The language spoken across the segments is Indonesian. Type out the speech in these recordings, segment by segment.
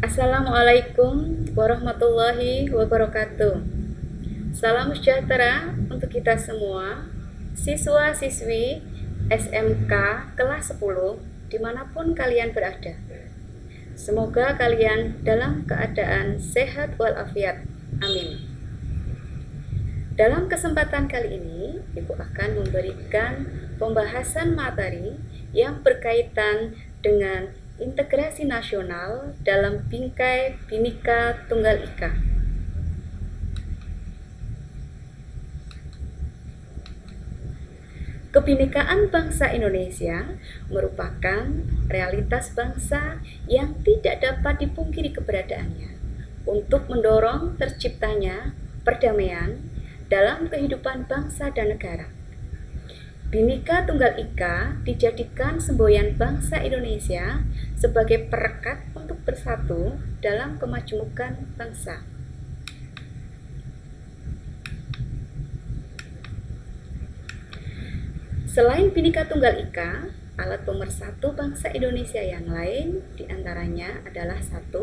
Assalamualaikum warahmatullahi wabarakatuh. Salam sejahtera untuk kita semua, siswa-siswi SMK kelas 10 dimanapun kalian berada. Semoga kalian dalam keadaan sehat walafiat. Amin. Dalam kesempatan kali ini, Ibu akan memberikan pembahasan materi yang berkaitan dengan integrasi nasional dalam bingkai Bhinneka Tunggal Ika. Kebhinekaan bangsa Indonesia merupakan realitas bangsa yang tidak dapat dipungkiri keberadaannya untuk mendorong terciptanya perdamaian dalam kehidupan bangsa dan negara. Bhinneka Tunggal Ika dijadikan semboyan bangsa Indonesia sebagai perekat untuk bersatu dalam kemajemukan bangsa. Selain Bhinneka Tunggal Ika, alat pemersatu bangsa Indonesia yang lain diantaranya adalah 1.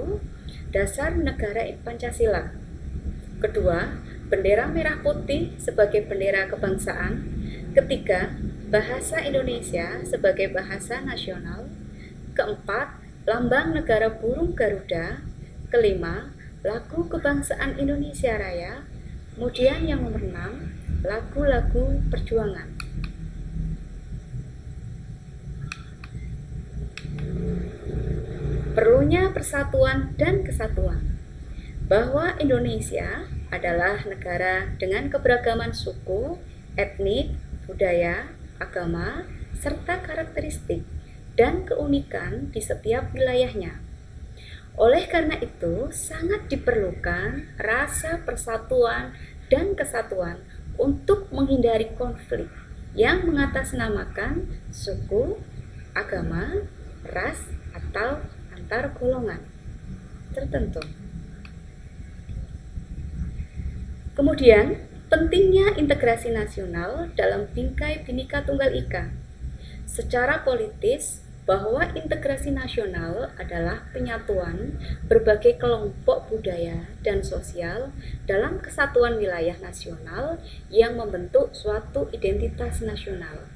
Dasar Negara Pancasila. Kedua, bendera merah putih sebagai bendera kebangsaan. Ketiga, bahasa Indonesia sebagai bahasa nasional. Keempat, lambang negara burung Garuda. Kelima, lagu kebangsaan Indonesia Raya. Kemudian yang nomor 6, lagu-lagu perjuangan. Perlunya persatuan dan kesatuan. Bahwa Indonesia adalah negara dengan keberagaman suku, etnik, budaya, agama, serta karakteristik dan keunikan di setiap wilayahnya. Oleh karena itu, sangat diperlukan rasa persatuan dan kesatuan untuk menghindari konflik yang mengatasnamakan suku, agama, ras, atau antar golongan tertentu. Kemudian, pentingnya integrasi nasional dalam bingkai Bhinneka Tunggal Ika. Secara politis, bahwa integrasi nasional adalah penyatuan berbagai kelompok budaya dan sosial dalam kesatuan wilayah nasional yang membentuk suatu identitas nasional.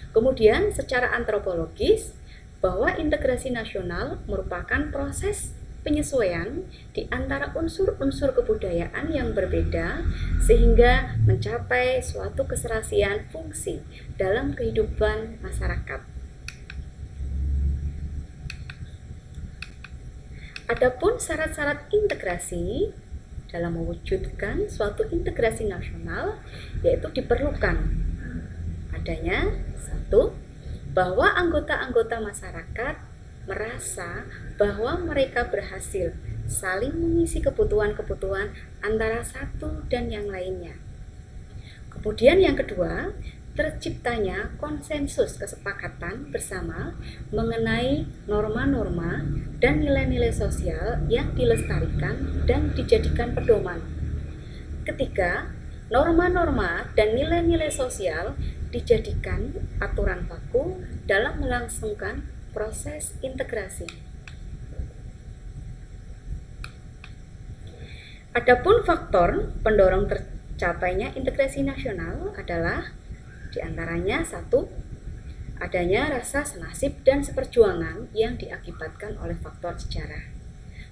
Kemudian, secara antropologis, bahwa integrasi nasional merupakan proses penyesuaian di antara unsur-unsur kebudayaan yang berbeda sehingga mencapai suatu keserasian fungsi dalam kehidupan masyarakat. Adapun syarat-syarat integrasi dalam mewujudkan suatu integrasi nasional yaitu diperlukan adanya 1. Bahwa anggota-anggota masyarakat merasa bahwa mereka berhasil saling mengisi kebutuhan-kebutuhan antara satu dan yang lainnya. Kemudian yang kedua, terciptanya konsensus kesepakatan bersama mengenai norma-norma dan nilai-nilai sosial yang dilestarikan dan dijadikan pedoman. Ketiga, norma-norma dan nilai-nilai sosial dijadikan aturan baku dalam melangsungkan proses integrasi. Adapun faktor pendorong tercapainya integrasi nasional adalah diantaranya 1. Adanya rasa senasib dan seperjuangan yang diakibatkan oleh faktor sejarah.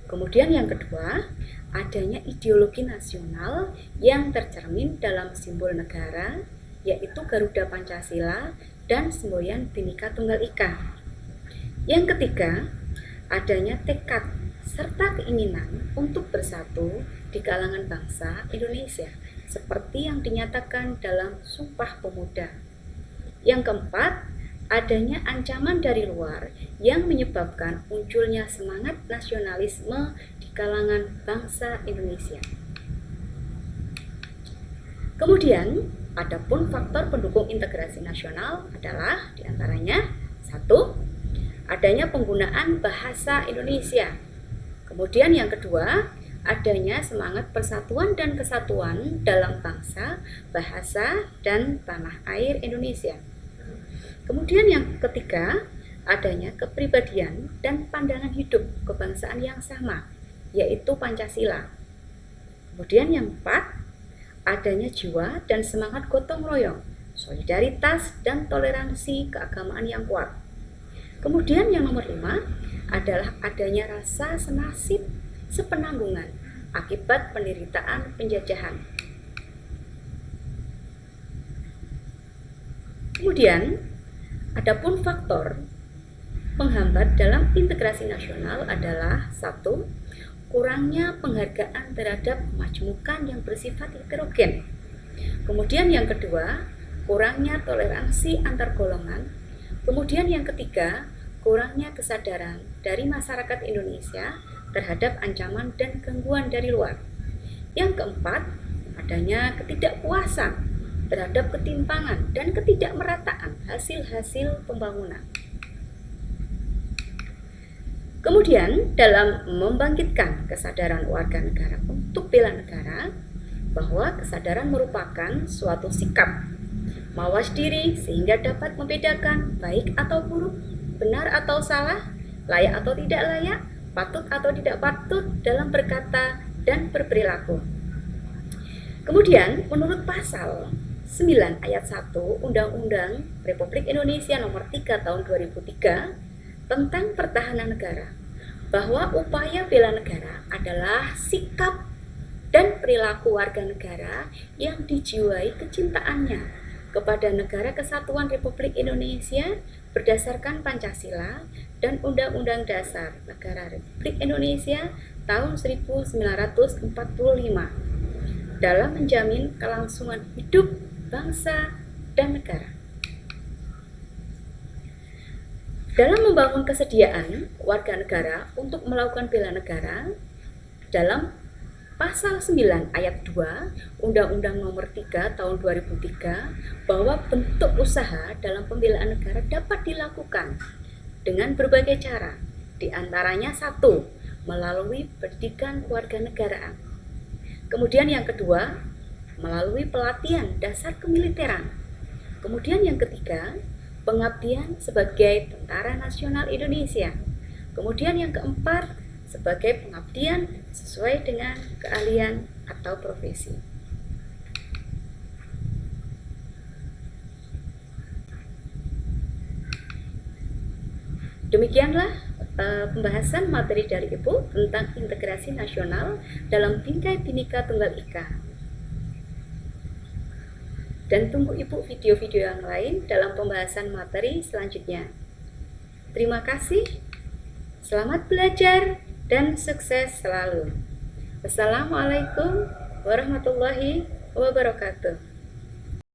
Kemudian yang kedua, adanya ideologi nasional yang tercermin dalam simbol negara, yaitu Garuda Pancasila dan semboyan Bhinneka Tunggal Ika. Yang ketiga, adanya tekad serta keinginan untuk bersatu di kalangan bangsa Indonesia, seperti yang dinyatakan dalam Sumpah Pemuda. Yang keempat, adanya ancaman dari luar yang menyebabkan munculnya semangat nasionalisme di kalangan bangsa Indonesia. Kemudian, adapun faktor pendukung integrasi nasional adalah diantaranya 1. Adanya penggunaan bahasa Indonesia. Kemudian yang kedua, adanya semangat persatuan dan kesatuan dalam bangsa, bahasa, dan tanah air Indonesia. Kemudian yang ketiga, adanya kepribadian dan pandangan hidup kebangsaan yang sama, yaitu Pancasila. Kemudian yang keempat, adanya jiwa dan semangat gotong royong, solidaritas dan toleransi keagamaan yang kuat. Kemudian yang nomor 5 adalah adanya rasa senasib sepenanggungan akibat penderitaan penjajahan. Kemudian, adapun faktor penghambat dalam integrasi nasional adalah 1. Kurangnya penghargaan terhadap kemajmukan yang bersifat heterogen. Kemudian yang kedua, kurangnya toleransi antar golongan. Kemudian yang ketiga, kurangnya kesadaran dari masyarakat Indonesia terhadap ancaman dan gangguan dari luar. Yang keempat, adanya ketidakpuasan terhadap ketimpangan dan ketidakmerataan hasil-hasil pembangunan. Kemudian dalam membangkitkan kesadaran warga negara untuk bela negara, bahwa kesadaran merupakan suatu sikap mawas diri sehingga dapat membedakan baik atau buruk, benar atau salah, layak atau tidak layak, patut atau tidak patut dalam berkata dan berperilaku. Kemudian menurut pasal 9 ayat 1 Undang-Undang Republik Indonesia Nomor 3 Tahun 2003 tentang Pertahanan Negara, bahwa upaya bela negara adalah sikap dan perilaku warga negara yang dijiwai kecintaannya kepada Negara Kesatuan Republik Indonesia berdasarkan Pancasila dan Undang-Undang Dasar Negara Republik Indonesia tahun 1945 dalam menjamin kelangsungan hidup bangsa dan negara. Dalam membangun kesediaan warga negara untuk melakukan bela negara, dalam Pasal 9 ayat 2 Undang-Undang Nomor 3 Tahun 2003 bahwa bentuk usaha dalam pembelaan negara dapat dilakukan dengan berbagai cara, di antaranya 1. Melalui pendidikan kewarganegaraan. Kemudian yang kedua, melalui pelatihan dasar kemiliteran. Kemudian yang ketiga, pengabdian sebagai Tentara Nasional Indonesia. Kemudian yang keempat, sebagai pengabdian sesuai dengan keahlian atau profesi. Demikianlah pembahasan materi dari Ibu tentang integrasi nasional dalam Bingkai Bhinneka Tunggal Ika. Dan tunggu Ibu video-video yang lain dalam pembahasan materi selanjutnya. Terima kasih, selamat belajar, dan sukses selalu. Wassalamualaikum warahmatullahi wabarakatuh.